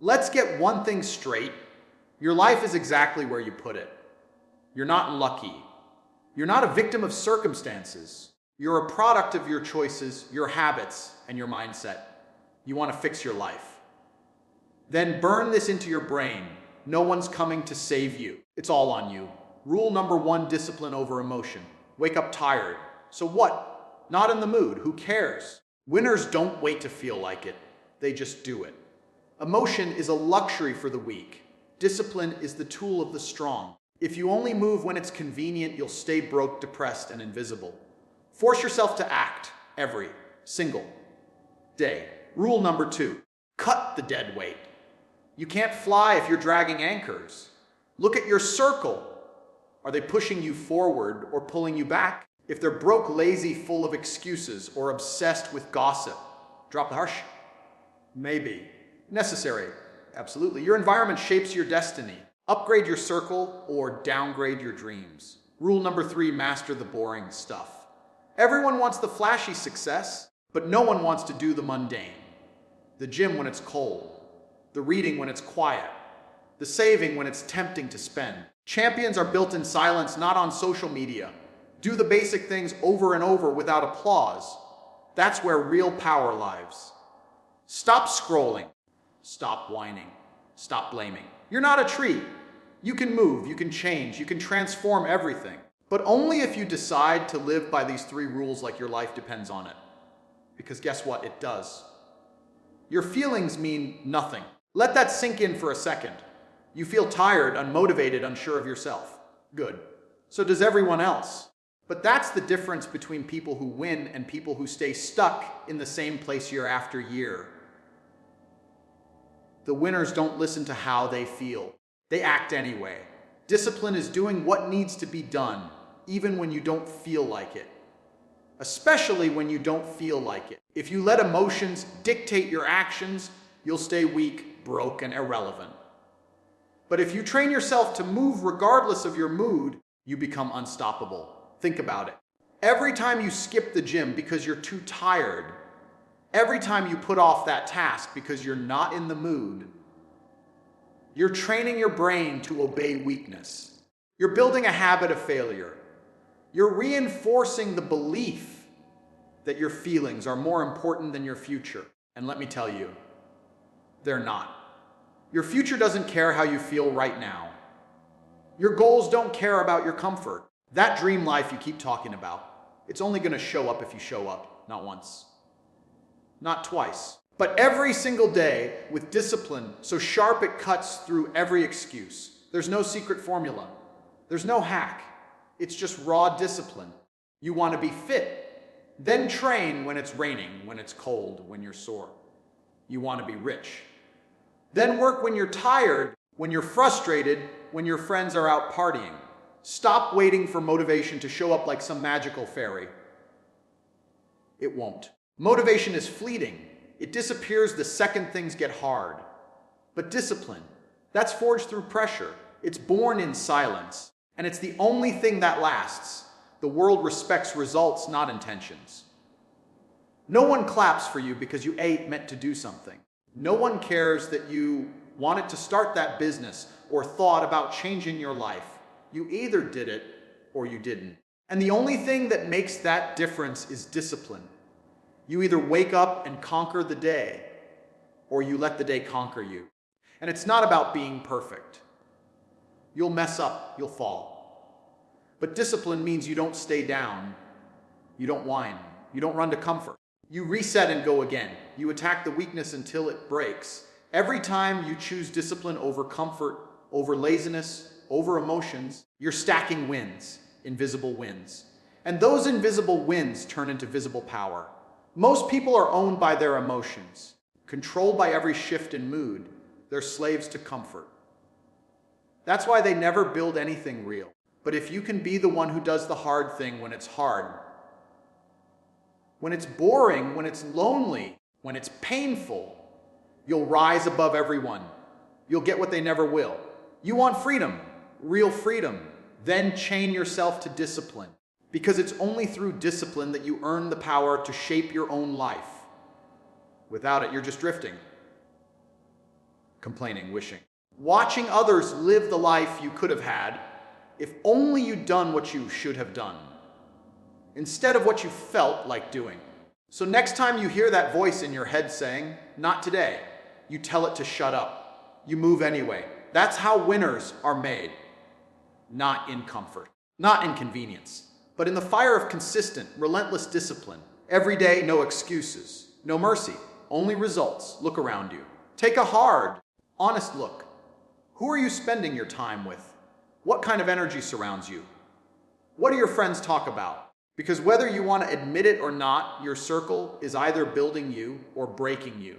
Let's get one thing straight. Your life is exactly where you put it. You're not lucky. You're not a victim of circumstances. You're a product of your choices, your habits, and your mindset. You want to fix your life. Then burn this into your brain. No one's coming to save you. It's all on you. Rule number 1, discipline over emotion. Wake up tired. So what? Not in the mood. Who cares? Winners don't wait to feel like it. They just do it. Emotion is a luxury for the weak. Discipline is the tool of the strong. If you only move when it's convenient, you'll stay broke, depressed, and invisible. Force yourself to act every single day. Rule number 2, cut the dead weight. You can't fly if you're dragging anchors. Look at your circle. Are they pushing you forward or pulling you back? If they're broke, lazy, full of excuses, or obsessed with gossip, drop the harsh. Maybe. Necessary. Absolutely. Your environment shapes your destiny. Upgrade your circle or downgrade your dreams. Rule number 3, master the boring stuff. Everyone wants the flashy success, but no one wants to do the mundane. The gym when it's cold. The reading when it's quiet. The saving when it's tempting to spend. Champions are built in silence, not on social media. Do the basic things over and over without applause. That's where real power lies. Stop scrolling. Stop whining. Stop blaming. You're not a tree. You can move, you can change, you can transform everything. But only if you decide to live by these 3 rules like your life depends on it. Because guess what? It does. Your feelings mean nothing. Let that sink in for a second. You feel tired, unmotivated, unsure of yourself. Good. So does everyone else. But that's the difference between people who win and people who stay stuck in the same place year after year. The winners don't listen to how they feel. They act anyway. Discipline is doing what needs to be done, even when you don't feel like it. Especially when you don't feel like it. If you let emotions dictate your actions, you'll stay weak, broke, and irrelevant. But if you train yourself to move regardless of your mood, you become unstoppable. Think about it. Every time you skip the gym because you're too tired, every time you put off that task because you're not in the mood, you're training your brain to obey weakness. You're building a habit of failure. You're reinforcing the belief that your feelings are more important than your future. And let me tell you, they're not. Your future doesn't care how you feel right now. Your goals don't care about your comfort. That dream life you keep talking about, it's only going to show up if you show up, not once, not twice, but every single day with discipline so sharp it cuts through every excuse. There's no secret formula. There's no hack. It's just raw discipline. You want to be fit. Then train when it's raining, when it's cold, when you're sore. You want to be rich. Then work when you're tired, when you're frustrated, when your friends are out partying. Stop waiting for motivation to show up like some magical fairy. It won't. Motivation is fleeting. It disappears the second things get hard. But discipline, that's forged through pressure. It's born in silence. And it's the only thing that lasts. The world respects results, not intentions. No one claps for you because you meant to do something. No one cares that you wanted to start that business or thought about changing your life. You either did it or you didn't. And the only thing that makes that difference is discipline. You either wake up and conquer the day or you let the day conquer you. And it's not about being perfect. You'll mess up, you'll fall. But discipline means you don't stay down, you don't whine, you don't run to comfort. You reset and go again. You attack the weakness until it breaks. Every time you choose discipline over comfort, over laziness, over emotions, you're stacking wins, invisible wins. And those invisible wins turn into visible power. Most people are owned by their emotions, controlled by every shift in mood. They're slaves to comfort. That's why they never build anything real. But if you can be the one who does the hard thing when it's hard, when it's boring, when it's lonely, when it's painful, you'll rise above everyone. You'll get what they never will. You want freedom, real freedom. Then chain yourself to discipline. Because it's only through discipline that you earn the power to shape your own life. Without it, you're just drifting. complaining, wishing. Watching others live the life you could have had if only you'd done what you should have done, instead of what you felt like doing. So next time you hear that voice in your head saying, "Not today," you tell it to shut up. You move anyway. That's how winners are made. Not in comfort, not in convenience, but in the fire of consistent, relentless discipline. Every day, no excuses, no mercy, only results. Look around you. Take a hard, honest look. Who are you spending your time with? What kind of energy surrounds you? What do your friends talk about? Because whether you want to admit it or not, your circle is either building you or breaking you.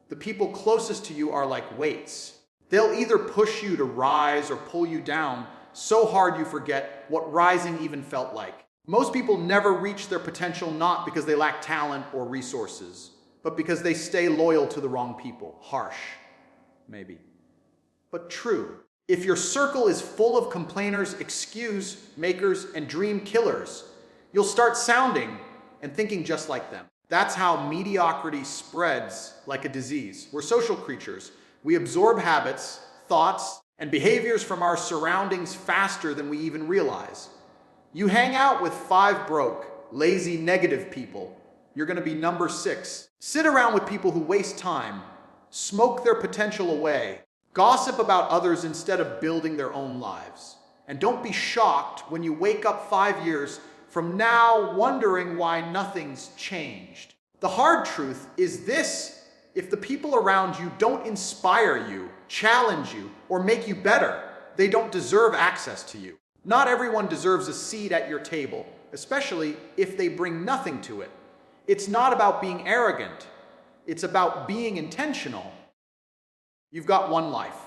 The people closest to you are like weights. They'll either push you to rise or pull you down so hard you forget what rising even felt like. Most people never reach their potential not because they lack talent or resources, but because they stay loyal to the wrong people. Harsh, maybe, but true. If your circle is full of complainers, excuse makers, and dream killers, you'll start sounding and thinking just like them. That's how mediocrity spreads like a disease. We're social creatures. We absorb habits, thoughts, and behaviors from our surroundings faster than we even realize. You hang out with 5 broke, lazy, negative people, you're going to be number 6. Sit around with people who waste time, smoke their potential away, gossip about others instead of building their own lives. And don't be shocked when you wake up 5 years from now wondering why nothing's changed. The hard truth is this: if the people around you don't inspire you, challenge you, or make you better, they don't deserve access to you. Not everyone deserves a seat at your table, especially if they bring nothing to it. It's not about being arrogant. It's about being intentional. You've got one life.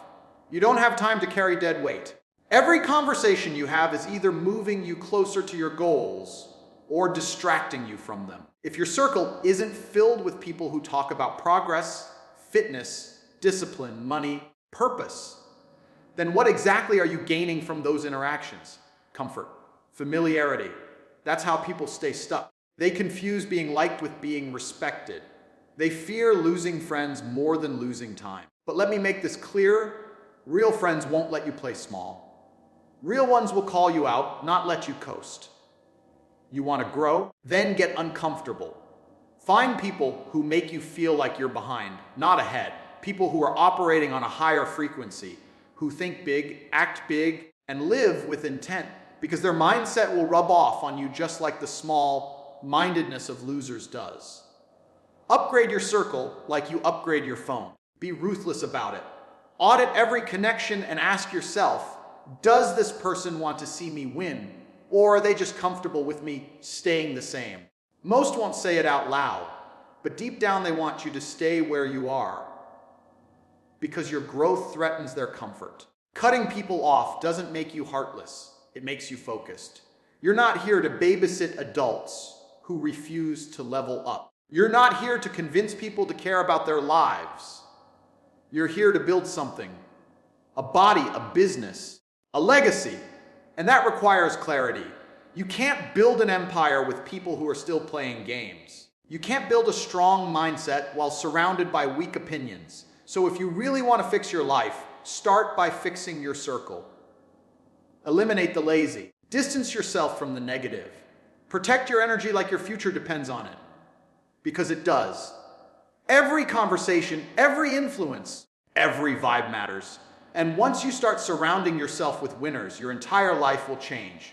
You don't have time to carry dead weight. Every conversation you have is either moving you closer to your goals or distracting you from them. If your circle isn't filled with people who talk about progress, fitness, discipline, money, purpose, then what exactly are you gaining from those interactions? Comfort, familiarity. That's how people stay stuck. They confuse being liked with being respected. They fear losing friends more than losing time. But let me make this clear: real friends won't let you play small. Real ones will call you out, not let you coast. You want to grow? Then get uncomfortable. Find people who make you feel like you're behind, not ahead. People who are operating on a higher frequency, who think big, act big, and live with intent, because their mindset will rub off on you just like the small-mindedness of losers does. Upgrade your circle like you upgrade your phone. Be ruthless about it. Audit every connection and ask yourself, does this person want to see me win, or are they just comfortable with me staying the same? Most won't say it out loud, but deep down they want you to stay where you are, because your growth threatens their comfort. Cutting people off doesn't make you heartless. It makes you focused. You're not here to babysit adults who refuse to level up. You're not here to convince people to care about their lives. You're here to build something, a body, a business, a legacy, and that requires clarity. You can't build an empire with people who are still playing games. You can't build a strong mindset while surrounded by weak opinions. So if you really want to fix your life, start by fixing your circle. Eliminate the lazy. Distance yourself from the negative. Protect your energy like your future depends on it, because it does. Every conversation, every influence, every vibe matters. And once you start surrounding yourself with winners, your entire life will change.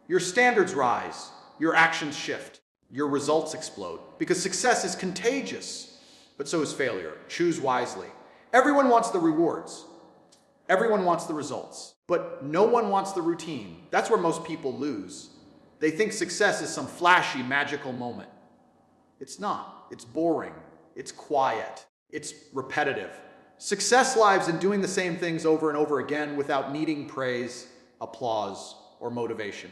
Your standards rise, your actions shift, your results explode, because success is contagious, but so is failure. Choose wisely. Everyone wants the rewards. Everyone wants the results, but no one wants the routine. That's where most people lose. They think success is some flashy, magical moment. It's not. It's boring. It's quiet. It's repetitive. Success lies in doing the same things over and over again without needing praise, applause, or motivation.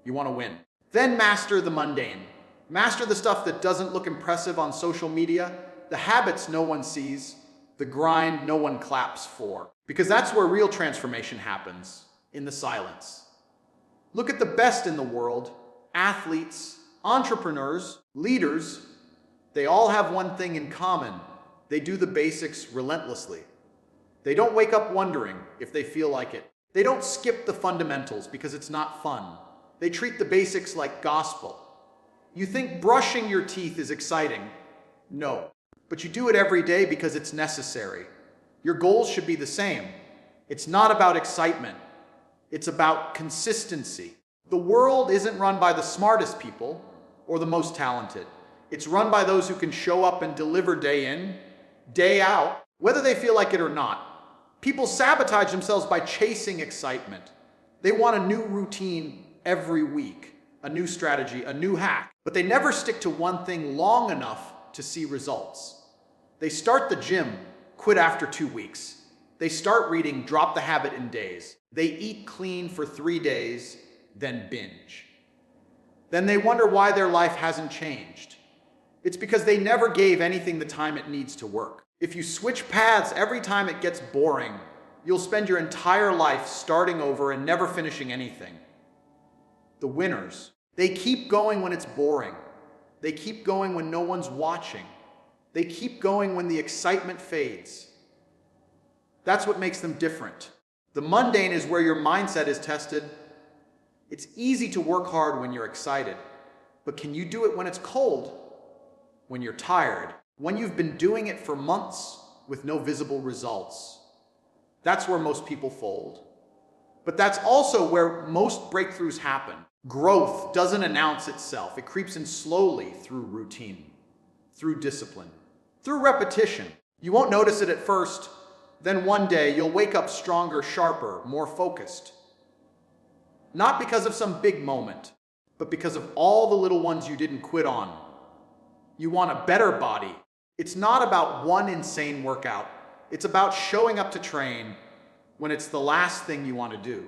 You want to win. Then master the mundane. Master the stuff that doesn't look impressive on social media, the habits no one sees, the grind no one claps for. Because that's where real transformation happens, in the silence. Look at the best in the world, athletes, entrepreneurs, leaders. They all have one thing in common: They do the basics relentlessly. They don't wake up wondering if they feel like it. They don't skip the fundamentals because it's not fun. They treat the basics like gospel. You think brushing your teeth is exciting? No. But you do it every day because it's necessary. Your goals should be the same. It's not about excitement. It's about consistency. The world isn't run by the smartest people or the most talented. It's run by those who can show up and deliver day in, day out, whether they feel like it or not. People sabotage themselves by chasing excitement. They want a new routine every week, a new strategy, a new hack, but they never stick to one thing long enough to see results. They start the gym, quit after 2 weeks. They start reading, drop the habit in days. They eat clean for 3 days, then binge. Then they wonder why their life hasn't changed. It's because they never gave anything the time it needs to work. If you switch paths every time it gets boring, you'll spend your entire life starting over and never finishing anything. The winners, they keep going when it's boring. They keep going when no one's watching. They keep going when the excitement fades. That's what makes them different. The mundane is where your mindset is tested. It's easy to work hard when you're excited, but can you do it when it's cold? When you're tired? When you've been doing it for months with no visible results? That's where most people fold. But that's also where most breakthroughs happen. Growth doesn't announce itself. It creeps in slowly through routine, through discipline, through repetition. You won't notice it at first. Then one day you'll wake up stronger, sharper, more focused. Not because of some big moment, but because of all the little ones you didn't quit on. You want a better body. It's not about one insane workout. It's about showing up to train when it's the last thing you want to do.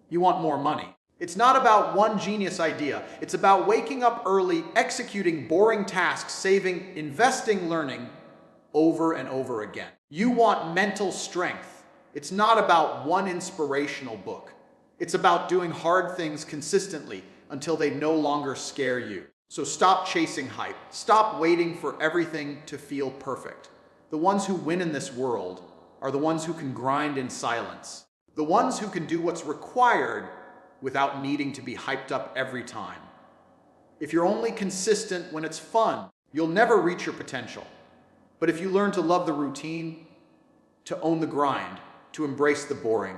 You want more money. It's not about one genius idea. It's about waking up early, executing boring tasks, saving, investing, learning over and over again. You want mental strength. It's not about one inspirational book. It's about doing hard things consistently until they no longer scare you. So stop chasing hype. Stop waiting for everything to feel perfect. The ones who win in this world are the ones who can grind in silence. The ones who can do what's required without needing to be hyped up every time. If you're only consistent when it's fun, you'll never reach your potential. But if you learn to love the routine, to own the grind, to embrace the boring,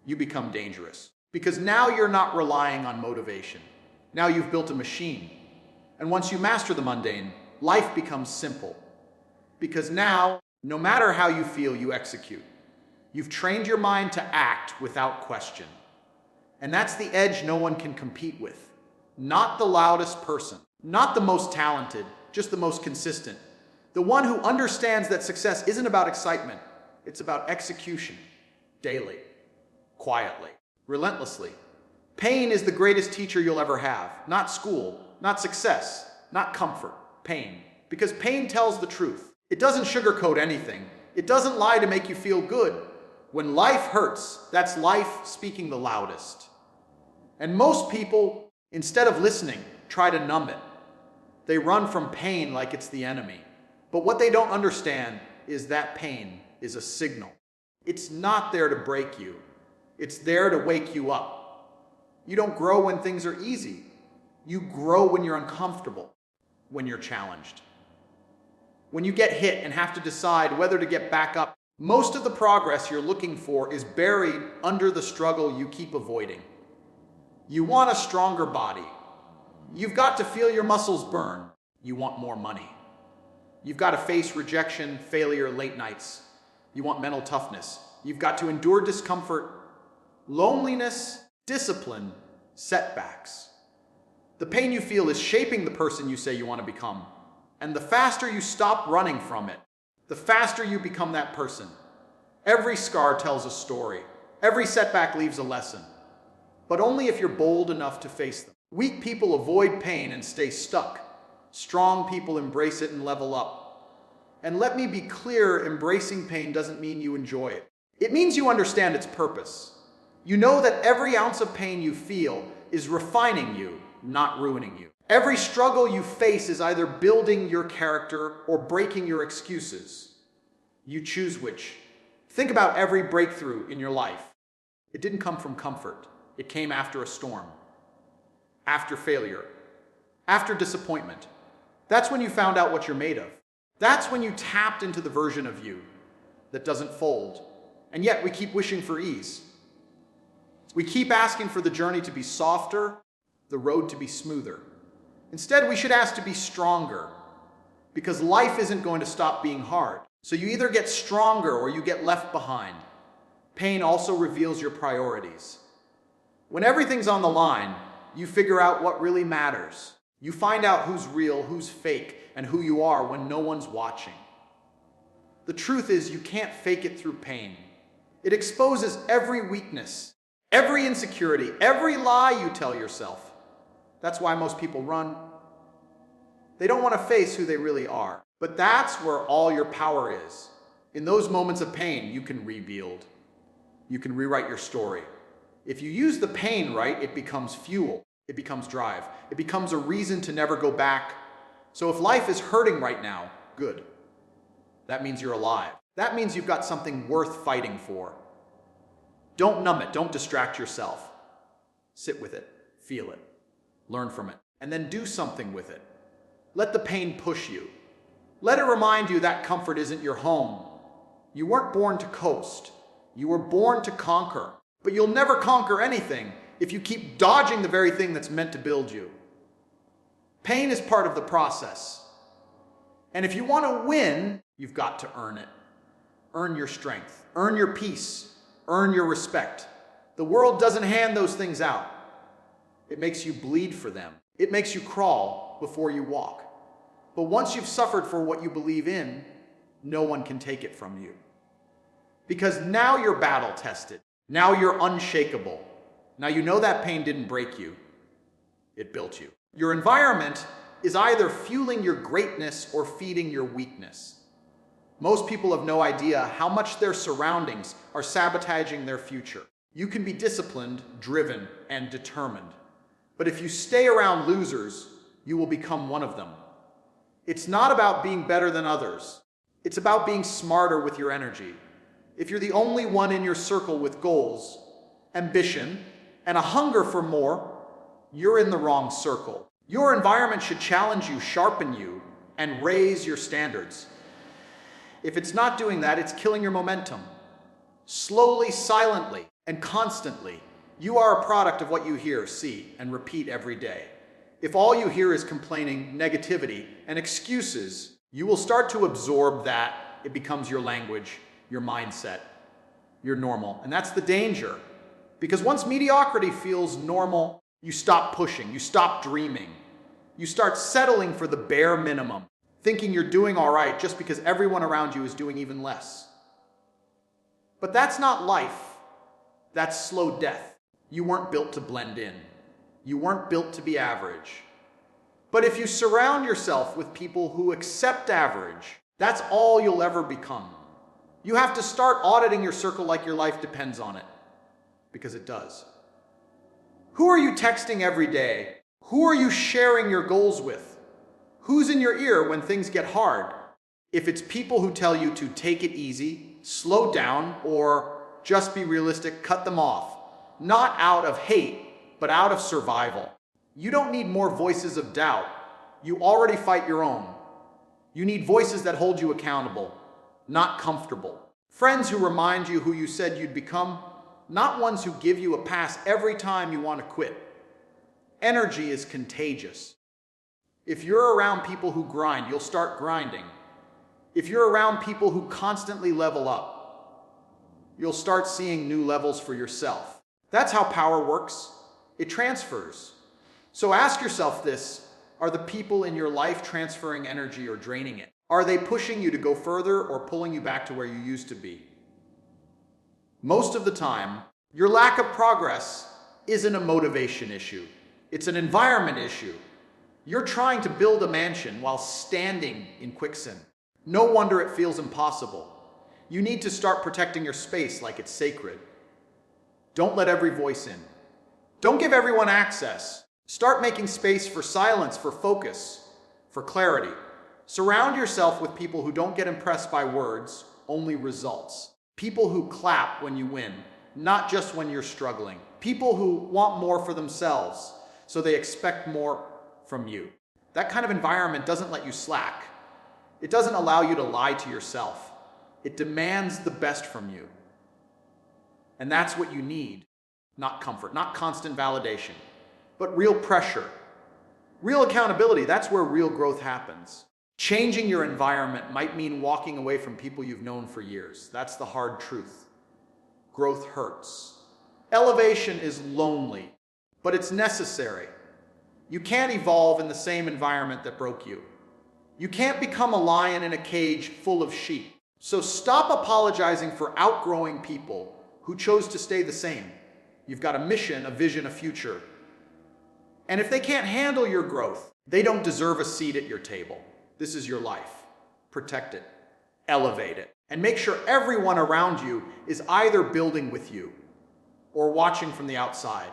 you become dangerous. Because now you're not relying on motivation. Now you've built a machine. And once you master the mundane, life becomes simple. Because now, no matter how you feel, you execute. You've trained your mind to act without question. And that's the edge no one can compete with. Not the loudest person, not the most talented, just the most consistent. The one who understands that success isn't about excitement, it's about execution, daily, quietly, relentlessly. Pain is the greatest teacher you'll ever have. Not school, not success, not comfort, pain. Because pain tells the truth. It doesn't sugarcoat anything. It doesn't lie to make you feel good. When life hurts, that's life speaking the loudest. And most people, instead of listening, try to numb it. They run from pain like it's the enemy. But what they don't understand is that pain is a signal. It's not there to break you. It's there to wake you up. You don't grow when things are easy. You grow when you're uncomfortable, when you're challenged. When you get hit and have to decide whether to get back up, most of the progress you're looking for is buried under the struggle you keep avoiding. You want a stronger body. You've got to feel your muscles burn. You want more money. You've got to face rejection, failure, late nights. You want mental toughness. You've got to endure discomfort, loneliness, discipline, setbacks. The pain you feel is shaping the person you say you want to become. And the faster you stop running from it, the faster you become that person. Every scar tells a story. Every setback leaves a lesson. But only if you're bold enough to face them. Weak people avoid pain and stay stuck. Strong people embrace it and level up. And let me be clear, embracing pain doesn't mean you enjoy it. It means you understand its purpose. You know that every ounce of pain you feel is refining you, not ruining you. Every struggle you face is either building your character or breaking your excuses. You choose which. Think about every breakthrough in your life. It didn't come from comfort. It came after a storm, after failure, after disappointment. That's when you found out what you're made of. That's when you tapped into the version of you that doesn't fold. And yet we keep wishing for ease. We keep asking for the journey to be softer, the road to be smoother. Instead, we should ask to be stronger, because life isn't going to stop being hard. So you either get stronger or you get left behind. Pain also reveals your priorities. When everything's on the line, you figure out what really matters. You find out who's real, who's fake, and who you are when no one's watching. The truth is, you can't fake it through pain. It exposes every weakness, every insecurity, every lie you tell yourself. That's why most people run. They don't want to face who they really are. But that's where all your power is. In those moments of pain, you can rebuild. You can rewrite your story. If you use the pain right, it becomes fuel. It becomes drive. It becomes a reason to never go back. So if life is hurting right now, good. That means you're alive. That means you've got something worth fighting for. Don't numb it. Don't distract yourself. Sit with it. Feel it. Learn from it. And then do something with it. Let the pain push you. Let it remind you that comfort isn't your home. You weren't born to coast. You were born to conquer. But you'll never conquer anything if you keep dodging the very thing that's meant to build you. Pain is part of the process. And if you want to win, you've got to earn it. Earn your strength. Earn your peace. Earn your respect. The world doesn't hand those things out. It makes you bleed for them. It makes you crawl before you walk. But once you've suffered for what you believe in, no one can take it from you. Because now you're battle tested. Now you're unshakable. Now you know that pain didn't break you. It built you. Your environment is either fueling your greatness or feeding your weakness. Most people have no idea how much their surroundings are sabotaging their future. You can be disciplined, driven, and determined. But if you stay around losers, you will become one of them. It's not about being better than others. It's about being smarter with your energy. If you're the only one in your circle with goals, ambition, and a hunger for more, you're in the wrong circle. Your environment should challenge you, sharpen you, and raise your standards. If it's not doing that, it's killing your momentum. Slowly, silently, and constantly, you are a product of what you hear, see, and repeat every day. If all you hear is complaining, negativity, and excuses, you will start to absorb that. It becomes your language, your mindset, your normal. And that's the danger. Because once mediocrity feels normal, you stop pushing, you stop dreaming. You start settling for the bare minimum, thinking you're doing all right just because everyone around you is doing even less. But that's not life. That's slow death. You weren't built to blend in. You weren't built to be average. But if you surround yourself with people who accept average, that's all you'll ever become. You have to start auditing your circle like your life depends on it. Because it does. Who are you texting every day? Who are you sharing your goals with? Who's in your ear when things get hard? If it's people who tell you to take it easy, slow down, or just be realistic, cut them off. Not out of hate, but out of survival. You don't need more voices of doubt. You already fight your own. You need voices that hold you accountable, not comfortable. Friends who remind you who you said you'd become, not ones who give you a pass every time you want to quit. Energy is contagious. If you're around people who grind, you'll start grinding. If you're around people who constantly level up, you'll start seeing new levels for yourself. That's how power works. It transfers. So ask yourself this: are the people in your life transferring energy or draining it? Are they pushing you to go further or pulling you back to where you used to be? Most of the time, your lack of progress isn't a motivation issue. It's an environment issue. You're trying to build a mansion while standing in quicksand. No wonder it feels impossible. You need to start protecting your space like it's sacred. Don't let every voice in. Don't give everyone access. Start making space for silence, for focus, for clarity. Surround yourself with people who don't get impressed by words, only results. People who clap when you win, not just when you're struggling. People who want more for themselves, so they expect more from you. That kind of environment doesn't let you slack. It doesn't allow you to lie to yourself. It demands the best from you. And that's what you need. Not comfort, not constant validation, but real pressure. Real accountability, that's where real growth happens. Changing your environment might mean walking away from people you've known for years. That's the hard truth. Growth hurts. Elevation is lonely, but it's necessary. You can't evolve in the same environment that broke you. You can't become a lion in a cage full of sheep. So stop apologizing for outgrowing people who chose to stay the same. You've got a mission, a vision, a future. And if they can't handle your growth, they don't deserve a seat at your table. This is your life. Protect it, elevate it, and make sure everyone around you is either building with you or watching from the outside.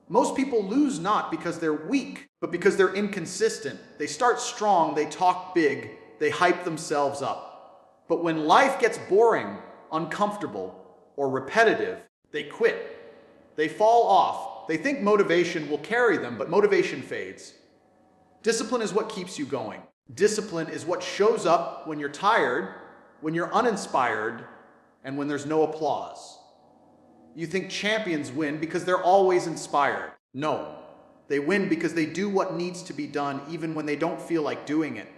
Most people lose not because they're weak, but because they're inconsistent. They start strong, they talk big, they hype themselves up. But when life gets boring, uncomfortable, or repetitive, they quit. They fall off. They think motivation will carry them, but motivation fades. Discipline is what keeps you going. Discipline is what shows up when you're tired, when you're uninspired, and when there's no applause. You think champions win because they're always inspired. No, they win because they do what needs to be done even when they don't feel like doing it.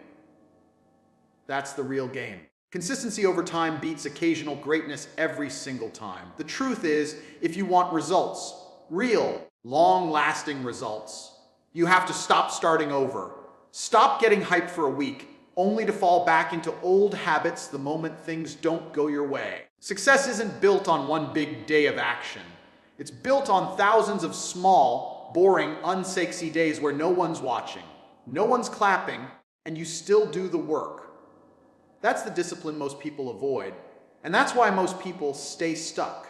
That's the real game. Consistency over time beats occasional greatness every single time. The truth is, if you want results, real, long-lasting results, you have to stop starting over. Stop getting hyped for a week, only to fall back into old habits the moment things don't go your way. Success isn't built on one big day of action. It's built on thousands of small, boring, unsexy days where no one's watching, no one's clapping, and you still do the work. That's the discipline most people avoid, and that's why most people stay stuck.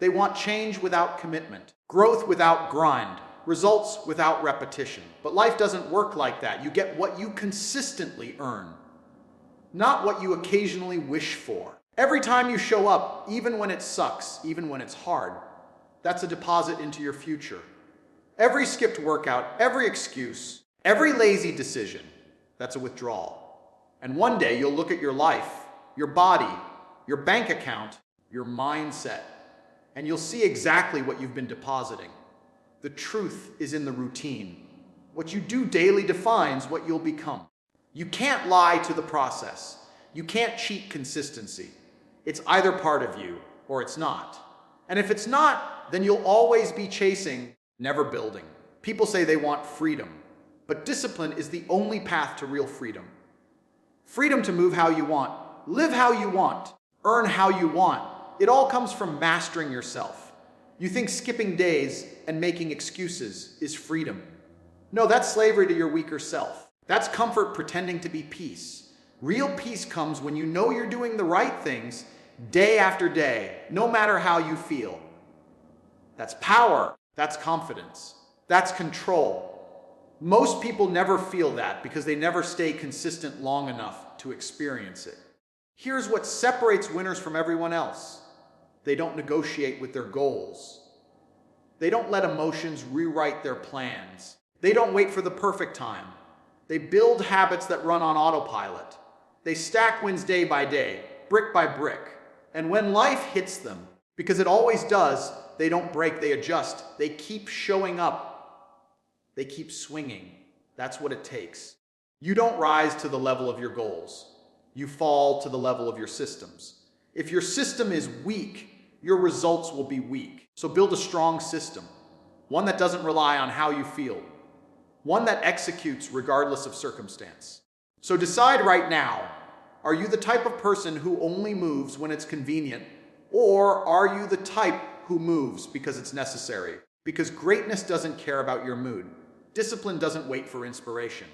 They want change without commitment, growth without grind, results without repetition. But life doesn't work like that. You get what you consistently earn, not what you occasionally wish for. Every time you show up, even when it sucks, even when it's hard, that's a deposit into your future. Every skipped workout, every excuse, every lazy decision, that's a withdrawal. And one day you'll look at your life, your body, your bank account, your mindset, and you'll see exactly what you've been depositing. The truth is in the routine. What you do daily defines what you'll become. You can't lie to the process. You can't cheat consistency. It's either part of you or it's not. And if it's not, then you'll always be chasing, never building. People say they want freedom, but discipline is the only path to real freedom. Freedom to move how you want, live how you want, earn how you want. It all comes from mastering yourself. You think skipping days and making excuses is freedom. No, that's slavery to your weaker self. That's comfort pretending to be peace. Real peace comes when you know you're doing the right things day after day, no matter how you feel. That's power. That's confidence. That's control. Most people never feel that because they never stay consistent long enough to experience it. Here's what separates winners from everyone else. They don't negotiate with their goals. They don't let emotions rewrite their plans. They don't wait for the perfect time. They build habits that run on autopilot. They stack wins day by day, brick by brick. And when life hits them, because it always does, they don't break, they adjust. They keep showing up. They keep swinging. That's what it takes. You don't rise to the level of your goals. You fall to the level of your systems. If your system is weak, your results will be weak. So build a strong system, one that doesn't rely on how you feel, one that executes regardless of circumstance. So decide right now, are you the type of person who only moves when it's convenient, or are you the type who moves because it's necessary? Because greatness doesn't care about your mood. Discipline doesn't wait for inspiration.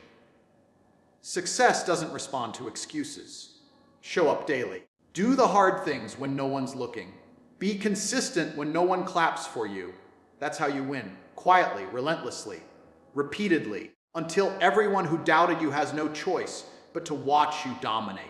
Success doesn't respond to excuses. Show up daily. Do the hard things when no one's looking. Be consistent when no one claps for you. That's how you win. quietly, relentlessly, repeatedly, until everyone who doubted you has no choice but to watch you dominate.